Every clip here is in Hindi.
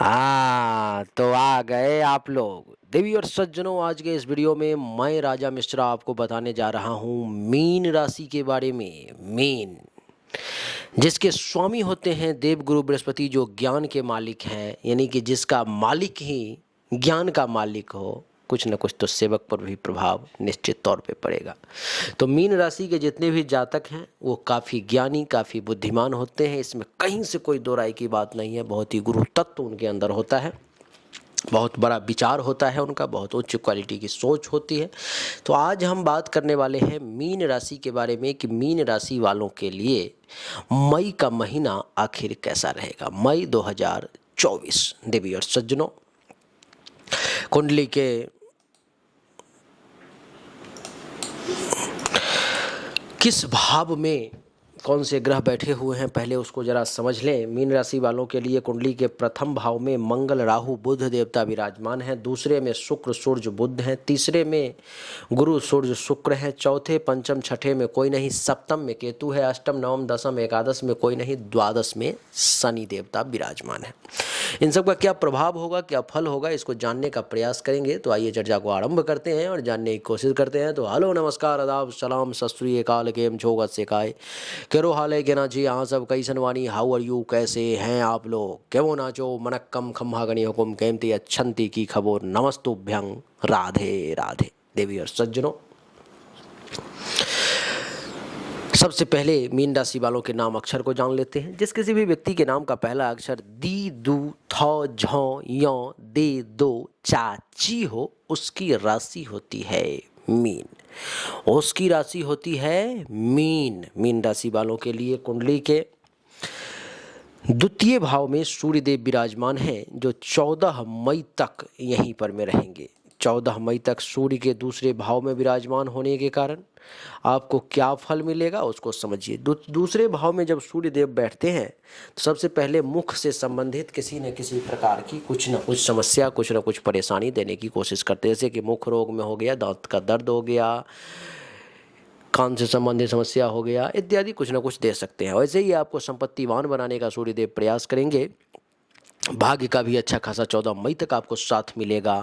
तो आ गए आप लोग। देवी और सज्जनों, आज के इस वीडियो में मैं राजा मिश्रा आपको बताने जा रहा हूँ मीन राशि के बारे में। मीन जिसके स्वामी होते हैं देवगुरु बृहस्पति, जो ज्ञान के मालिक हैं, यानी कि जिसका मालिक ही ज्ञान का मालिक हो, कुछ न कुछ तो सेवक पर भी प्रभाव निश्चित तौर पे पड़ेगा। तो मीन राशि के जितने भी जातक हैं वो काफ़ी ज्ञानी, काफ़ी बुद्धिमान होते हैं, इसमें कहीं से कोई दो राय की बात नहीं है। बहुत ही गुरु तत्व उनके अंदर होता है, बहुत बड़ा विचार होता है उनका, बहुत उच्च क्वालिटी की सोच होती है। तो आज हम बात करने वाले हैं मीन राशि के बारे में कि मीन राशि वालों के लिए मई का महीना आखिर कैसा रहेगा। मई 2024। देवी और सज्जनों, कुंडली के किस भाव में कौन से ग्रह बैठे हुए हैं, पहले उसको जरा समझ लें। मीन राशि वालों के लिए कुंडली के प्रथम भाव में मंगल, राहु, बुध देवता विराजमान हैं। दूसरे में शुक्र, सूर्य, बुध हैं। तीसरे में गुरु, सूर्य, शुक्र हैं। चौथे, पंचम, छठे में कोई नहीं। सप्तम में केतु है। अष्टम, नवम, दसम, एकादश में कोई नहीं। द्वादश में शनि देवता विराजमान है। इन सब का क्या प्रभाव होगा, क्या फल होगा, इसको जानने का प्रयास करेंगे। तो आइए चर्चा को आरंभ करते हैं और जानने की कोशिश करते हैं। तो हेलो, नमस्कार, आदाब, सलाम, सत श्री अकाल, केम छोगत से काय केरो हाल है के ना जी। हाँ सब कैसन वानी, हाउ आर यू, कैसे हैं आप लोग, केवो नाचो मनक्कम खम्हा गणी हुकुम केमती अच्छंती की खबोर नमस्तुभ्यं, राधे राधे। देवी और सज्जनों, सबसे पहले मीन राशि वालों के नाम अक्षर को जान लेते हैं। जिस किसी भी व्यक्ति के नाम का पहला अक्षर दी, दू, थौ, झौ, यों, दे, दो, चा, ची हो, उसकी राशि होती है मीन। उसकी राशि होती है मीन। मीन राशि वालों के लिए कुंडली के द्वितीय भाव में सूर्यदेव विराजमान हैं, जो 14 मई तक यहीं पर में रहेंगे। 14 मई तक सूर्य के दूसरे भाव में विराजमान होने के कारण आपको क्या फल मिलेगा उसको समझिए। दूसरे भाव में जब सूर्य देव बैठते हैं तो सबसे पहले मुख से संबंधित किसी न किसी प्रकार की कुछ न कुछ समस्या, कुछ न कुछ परेशानी देने की कोशिश करते हैं। जैसे कि मुख रोग में हो गया, दांत का दर्द हो गया, कान से संबंधित समस्या हो गया, इत्यादि कुछ न कुछ दे सकते हैं। वैसे ही आपको संपत्तिवान बनाने का सूर्यदेव प्रयास करेंगे। भाग्य का भी अच्छा खासा 14 मई तक आपको साथ मिलेगा।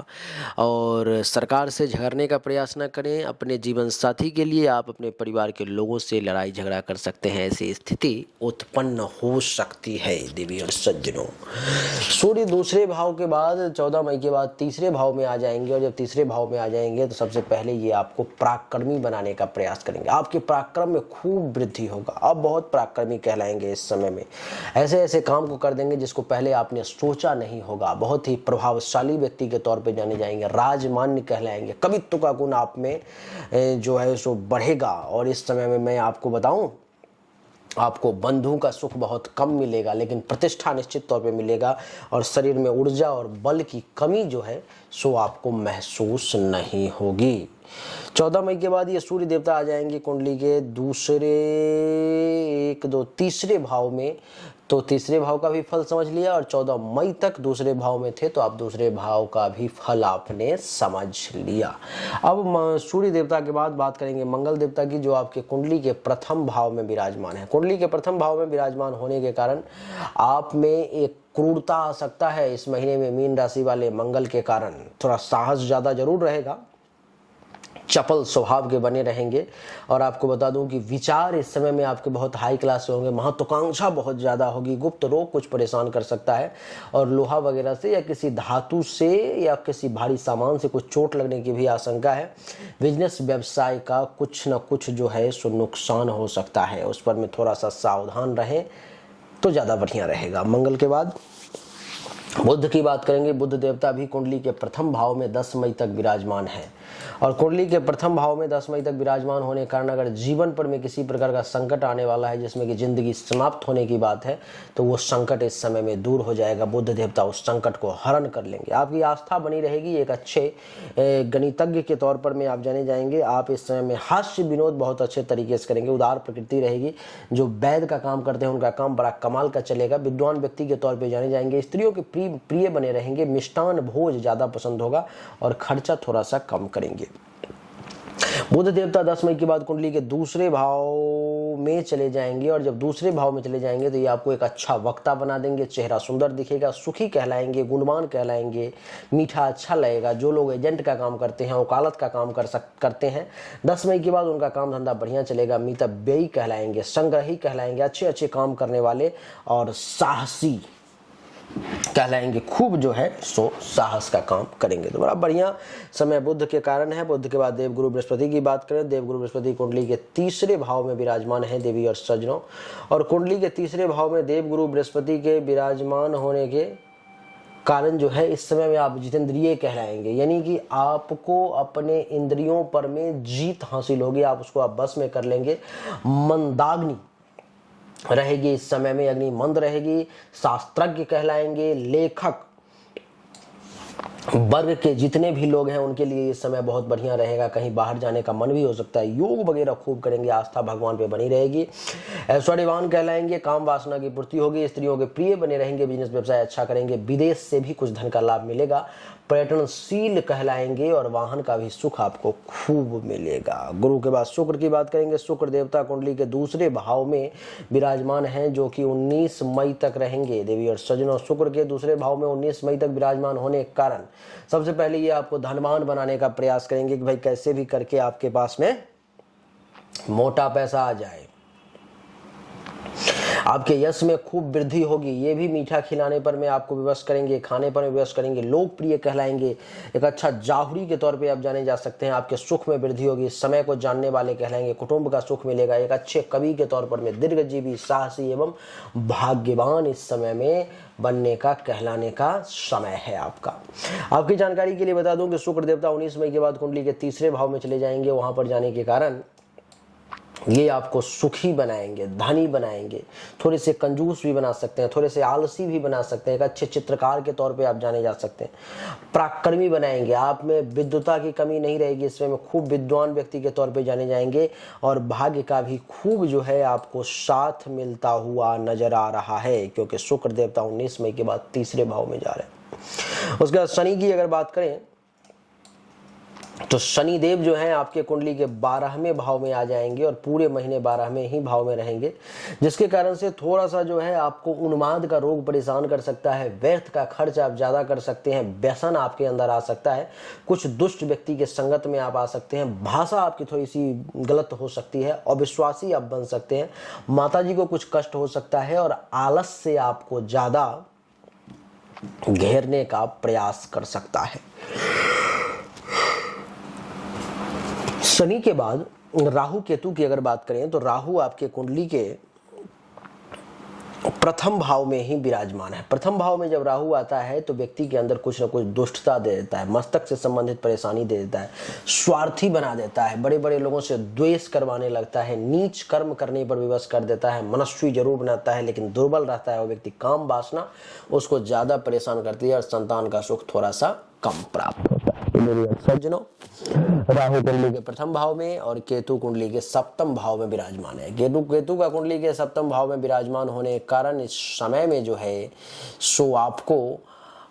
और सरकार से झगड़ने का प्रयास न करें। अपने जीवन साथी के लिए आप अपने परिवार के लोगों से लड़ाई झगड़ा कर सकते हैं, ऐसी स्थिति उत्पन्न हो सकती है। देवी और सज्जनों, सूर्य दूसरे भाव के बाद 14 मई के बाद तीसरे भाव में आ जाएंगे। और जब तीसरे भाव में आ जाएंगे तो सबसे पहले ये आपको पराक्रमी बनाने का प्रयास करेंगे। आपके पराक्रम में खूब वृद्धि होगा। आप बहुत पराक्रमी कहलाएंगे इस समय में। ऐसे ऐसे काम को कर देंगे जिसको पहले आपने सोचा नहीं होगा। बहुत ही प्रभावशाली व्यक्ति के तौर पे जाने जाएंगे। राजमान्य कहलाएंगे। कवित्व का गुण आप में जो है सो बढ़ेगा। और इस समय में मैं आपको बताऊं, आपको बंधुओं का सुख बहुत कम मिलेगा, लेकिन प्रतिष्ठा निश्चित तौर पे मिलेगा। और शरीर में ऊर्जा और बल की कमी जो है सो आपको महसूस नहीं होगी। 14 मई के बाद ये सूर्य देवता आ जाएंगे कुंडली के दूसरे, एक, दो, तीसरे भाव में। तो तीसरे भाव का भी फल समझ लिया। और 14 मई तक दूसरे भाव में थे तो आप दूसरे भाव का भी फल आपने समझ लिया। अब सूर्य देवता के बाद बात करेंगे मंगल देवता की, जो आपके कुंडली के प्रथम भाव में विराजमान है। कुंडली के प्रथम भाव में विराजमान होने के कारण आप में एक क्रूरता आ सकता है इस महीने में। मीन राशि वाले मंगल के कारण थोड़ा साहस ज़्यादा जरूर रहेगा, चपल स्वभाव के बने रहेंगे। और आपको बता दूं कि विचार इस समय में आपके बहुत हाई क्लास से होंगे। महत्वाकांक्षा बहुत ज़्यादा होगी। गुप्त रोग कुछ परेशान कर सकता है। और लोहा वगैरह से या किसी धातु से या किसी भारी सामान से कुछ चोट लगने की भी आशंका है। बिजनेस व्यवसाय का कुछ न कुछ जो है सो नुकसान हो सकता है, उस पर में थोड़ा सा सावधान रहें तो ज़्यादा बढ़िया रहेगा। मंगल के बाद बुध की बात करेंगे। बुध देवता भी कुंडली के प्रथम भाव में 10 मई तक विराजमान है। और कुंडली के प्रथम भाव में 10 मई तक विराजमान होने के कारण अगर जीवन पर में किसी प्रकार का संकट आने वाला है, जिसमें कि जिंदगी समाप्त होने की बात है, तो वो संकट इस समय में दूर हो जाएगा। बुध देवता उस संकट को हरण कर लेंगे। आपकी आस्था बनी रहेगी। एक अच्छे गणितज्ञ के तौर पर में आप जाने जाएंगे। आप इस समय में हास्य विनोद बहुत अच्छे तरीके से करेंगे। उदार प्रकृति रहेगी। जो वैद्य का काम करते हैं उनका काम बड़ा कमाल का चलेगा। विद्वान व्यक्ति के तौर पर जाने जाएंगे। स्त्रियों के प्रिय बने रहेंगे। मिष्टान भोज ज़्यादा पसंद होगा और खर्चा थोड़ा सा कम करेंगे। बुध देवता 10 मई के बाद कुंडली के दूसरे भाव में चले जाएंगे, और जब दूसरे भाव में चले जाएंगे तो ये आपको एक अच्छा वक्ता बना देंगे, चेहरा सुंदर दिखेगा, सुखी कहलाएंगे, गुणवान कहलाएंगे, मीठा अच्छा लगेगा। जो लोग एजेंट का काम करते हैं, वकालत का काम करते हैं, 10 मई के बाद उनका काम धंधा बढ़िया चलेगा। मितव्ययी कहलाएंगे, संग्रही कहलाएंगे, अच्छे अच्छे काम करने वाले और साहसी कहलाएंगे। खूब जो है सो साहस का काम करेंगे। तो बड़ा बढ़िया समय बुध के कारण है। बुध के बाद देवगुरु बृहस्पति की बात करें, देवगुरु बृहस्पति कुंडली के तीसरे भाव में विराजमान है देवी और सज्जनों, और कुंडली के तीसरे भाव में देवगुरु बृहस्पति के विराजमान होने के कारण जो है इस समय में आप जितेंद्रिय कहलाएंगे, यानी कि आपको अपने इंद्रियों पर में जीत हासिल होगी, आप उसको आप बस में कर लेंगे। मंदाग्नि रहेगी इस समय में, अग्नि मंद रहेगी। शास्त्रज्ञ कहलाएंगे, लेखक वर्ग के जितने भी लोग हैं उनके लिए इस समय बहुत बढ़िया रहेगा। कहीं बाहर जाने का मन भी हो सकता है, योग वगैरह खूब करेंगे, आस्था भगवान पे बनी रहेगी। ऐश्वर्यवान कहलाएंगे, काम वासना की पूर्ति होगी, स्त्रियों के प्रिय बने रहेंगे, बिजनेस व्यवसाय अच्छा करेंगे, विदेश से भी कुछ धन का लाभ मिलेगा। पर्यटनशील कहलाएंगे और वाहन का भी सुख आपको खूब मिलेगा। गुरु के बाद शुक्र की बात करेंगे। शुक्र देवता कुंडली के दूसरे भाव में विराजमान हैं, जो कि 19 मई तक रहेंगे। देवी और सज्जनों, शुक्र के दूसरे भाव में 19 मई तक विराजमान होने के कारण सबसे पहले ये आपको धनवान बनाने का प्रयास करेंगे कि भाई कैसे भी करके आपके पास में मोटा पैसा आ जाए, आपके यश में खूब वृद्धि होगी। ये भी मीठा खिलाने पर में आपको विवश करेंगे, खाने पर विवश करेंगे, लोकप्रिय कहलाएंगे, एक अच्छा जाहुरी के तौर पे आप जाने जा सकते हैं। आपके सुख में वृद्धि होगी, समय को जानने वाले कहलाएंगे, कुटुंब का सुख मिलेगा, एक अच्छे कवि के तौर पर में दीर्घजीवी, साहसी एवं भाग्यवान इस समय में बनने का कहलाने का समय है आपका। आपकी जानकारी के लिए बता दूं कि शुक्र देवता 19 मई के बाद कुंडली के तीसरे भाव में चले जाएंगे। वहां पर जाने के कारण ये आपको सुखी बनाएंगे, धनी बनाएंगे, थोड़े से कंजूस भी बना सकते हैं, थोड़े से आलसी भी बना सकते हैं, एक अच्छे चित्रकार के तौर पे आप जाने जा सकते हैं। पराक्रमी बनाएंगे, आप में विद्वता की कमी नहीं रहेगी, इसमें में खूब विद्वान व्यक्ति के तौर पे जाने जाएंगे, और भाग्य का भी खूब जो है आपको साथ मिलता हुआ नजर आ रहा है, क्योंकि शुक्र देवता 19 मई के बाद तीसरे भाव में जा रहे हैं। उसके बाद शनि की अगर बात करें तो शनि देव जो हैं आपके कुंडली के 12वें भाव में आ जाएंगे और पूरे महीने 12वें ही भाव में रहेंगे, जिसके कारण से थोड़ा सा जो है आपको उन्माद का रोग परेशान कर सकता है, व्यर्थ का खर्च आप ज्यादा कर सकते हैं, व्यसन आपके अंदर आ सकता है, कुछ दुष्ट व्यक्ति के संगत में आप आ सकते हैं, भाषा आपकी थोड़ी सी गलत हो सकती है, अविश्वासी आप बन सकते हैं, माताजी को कुछ कष्ट हो सकता है, और आलस से आपको ज्यादा घेरने का प्रयास कर सकता है। शनि के बाद राहु केतु की अगर बात करें तो राहु आपके कुंडली के प्रथम भाव में ही विराजमान है। प्रथम भाव में जब राहु आता है तो व्यक्ति के अंदर कुछ न कुछ दुष्टता दे देता है, मस्तक से संबंधित परेशानी दे देता है, स्वार्थी बना देता है, बड़े बड़े लोगों से द्वेष करवाने लगता है, नीच कर्म करने पर विवश कर देता है, मनस्वी जरूर बनाता है लेकिन दुर्बल रहता है वो व्यक्ति, काम वासना उसको ज्यादा परेशान करती है और संतान का सुख थोड़ा सा कम प्राप्त होता है। सज्जनों, राहु कुंडली के प्रथम भाव में और केतु कुंडली के सप्तम भाव में विराजमान है। केतु का कुंडली के सप्तम भाव में विराजमान होने के कारण इस समय में जो है सो आपको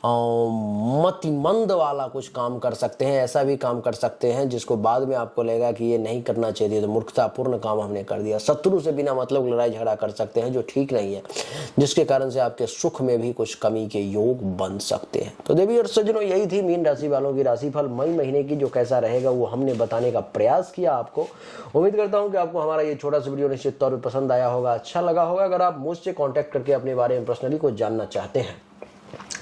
मतिमंद वाला कुछ काम कर सकते हैं, ऐसा भी काम कर सकते हैं जिसको बाद में आपको लगेगा कि ये नहीं करना चाहिए, तो मूर्खतापूर्ण काम हमने कर दिया। शत्रु से बिना मतलब लड़ाई झगड़ा कर सकते हैं जो ठीक नहीं है, जिसके कारण से आपके सुख में भी कुछ कमी के योग बन सकते हैं। तो देवी और सज्जनों, यही थी मीन राशि वालों की राशिफल मई महीने की, जो कैसा रहेगा वो हमने बताने का प्रयास किया आपको। उम्मीद करता हूँ कि आपको हमारा ये छोटा सा वीडियो निश्चित तौर पर पसंद आया होगा, अच्छा लगा होगा। अगर आप मुझसे कॉन्टैक्ट करके अपने बारे में पर्सनली कुछ जानना चाहते हैं,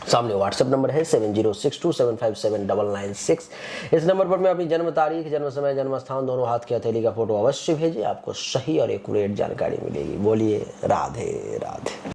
सामने व्हाट्सएप नंबर है 7062757996। इस नंबर पर मैं अपनी जन्म तारीख, जन्म समय, जन्म स्थान दोनों हाथ की हथेली का फोटो अवश्य भेजिए, आपको सही और एक्यूरेट जानकारी मिलेगी। बोलिए राधे राधे।